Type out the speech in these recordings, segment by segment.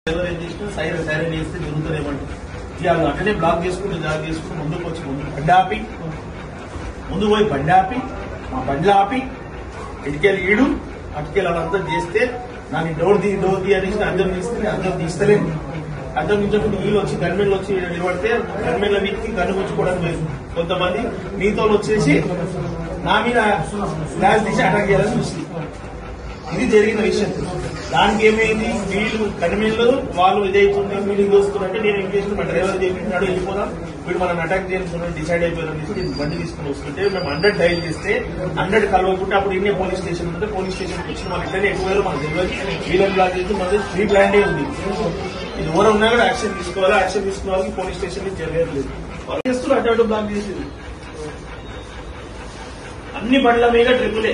Siren చేస్తే జరుగుతుందేమంటే ఇవాళ అట్లనే బ్లాక్ చేసుకుని ముందుకు వచ్చి ముందు పోయి బండి ఆపి మా బండ్లు ఆపి ఇటుకెళ్ళి ఈడు అటుకెళ్ళి వాళ్ళంతా చేస్తే నాకు డోర్ ది అనేసి అద్దం తీస్తే అద్దం తీస్తలేదు. అద్దం నుంచి నీళ్ళు వచ్చి గన్మెన్లు వచ్చి నిలబడితే గన్మెన్ల వీటికి గన్ను ఉంచుకోవడానికి లేదు. కొంతమంది నీతో వచ్చేసి నా మీద గ్లాస్ తీసి అటాక్ చేయాలని చూస్తుంది. ఇది జరిగిన విషయం. దానికి ఏమైంది, వీళ్ళు కనిమిళ్ళు వాళ్ళు ఇదైతుంది వీళ్ళు దోస్తున్నట్టే నేను ఏం చేసిన మా డ్రైవర్ చేపించాడు వెళ్ళిపోదాం వీడు మనం అటాక్ చేయాలని డిసైడ్ అయిపోయారని నేను బండి తీసుకుని వస్తుంటే మేము 100 డైల్ చేస్తే 100 కలవకుంటే అప్పుడు ఇన్నే పోలీస్ స్టేషన్ ఉంటే పోలీస్ స్టేషన్కి వచ్చిన మన ఇద్దరు ఎక్కువ మనకు తెలియదు. వీళ్ళని బ్లాక్ చేసి మనది ప్రీ ప్లాన్డే ఉంది. ఇది ఎవరు ఉన్నా కూడా యాక్షన్ తీసుకోవాలి. యాక్షన్ తీసుకున్న వాళ్ళకి పోలీస్ స్టేషన్ నుంచి జరగలేదు. వాళ్ళు చేస్తున్నారు అటు బ్లాక్ చేసేది. అన్ని బండ్ల మీద ట్రిపులే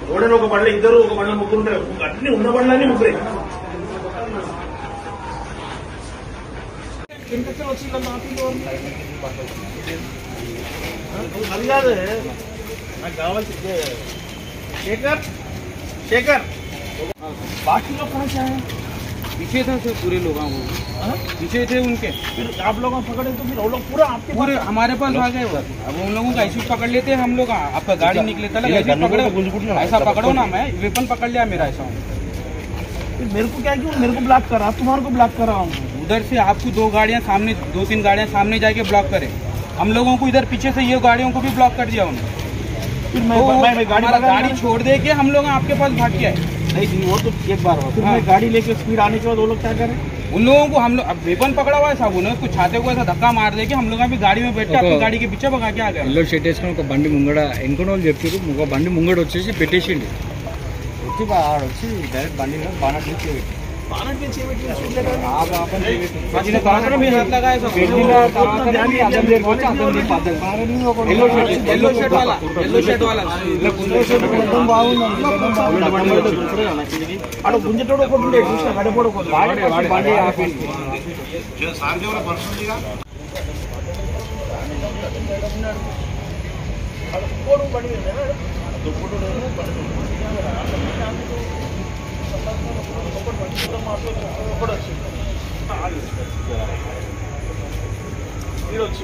ఎవడైనా ఒక బండ్ల ఇద్దరు ఒక బండ్ల ముగ్గురు ఉంటారు. అన్ని ఉన్న బండ్లన్నీ ముగ్గురే. అది కాదు నాకు కావాల్సిందే. शेखर बाकी लोग कहाँ से आए? पीछे थे पूरे लोग, पीछे थे उनके। फिर आप लोगों पकड़े तो फिर वो लोग पूरा आपके पूरे हमारे पास भागे। अब उन लोगों का ऐसे पकड़ लेते हम लोग, आपका गाड़ी निकले था ऐसा पकड़ो ना, मैं वेपन पकड़ लिया मेरा ऐसा। मेरे को क्या क्यों मेरे को ब्लॉक करा, तुम्हारे को ब्लॉक करा हूँ। उधर से आपको 2-3 गाड़ियाँ सामने जाके ब्लॉक करे, हम लोगों को इधर पीछे से ये गाड़ियों को भी ब्लॉक कर दिया उन्होंने। फिर मैं गाड़ी छोड़ दे के हम लोग आपके पास भाग के आए। नहीं वो तो एक बार हो, फिर मैं गाड़ी लेके स्पीड आने के बाद वो लोग क्या करें? उन लोगों को हम लोग अब वेपन पकड़ा हुआ है साहब, उन्होंने कुछ छाते को ऐसा धक्का मार दे के हम लोग अभी गाड़ी में बैठ के अपनी गाड़ी के पीछे भगा के आ गए। ఎల్లో షర్ట్ వేసుకొని ఒక బండి ముంగడ ఎన్కొని వాళ్ళు చెప్పారు, ఒక బండి ముంగడ వచ్చేసి పెట్టేసిండు. వచ్చి ఆడొచ్చి డైరెక్ట్ బండి మీద బానట్ నుంచి గుంజటోడు ఒకటి చూసిన గడపడు బండి ఆపి వచ్చి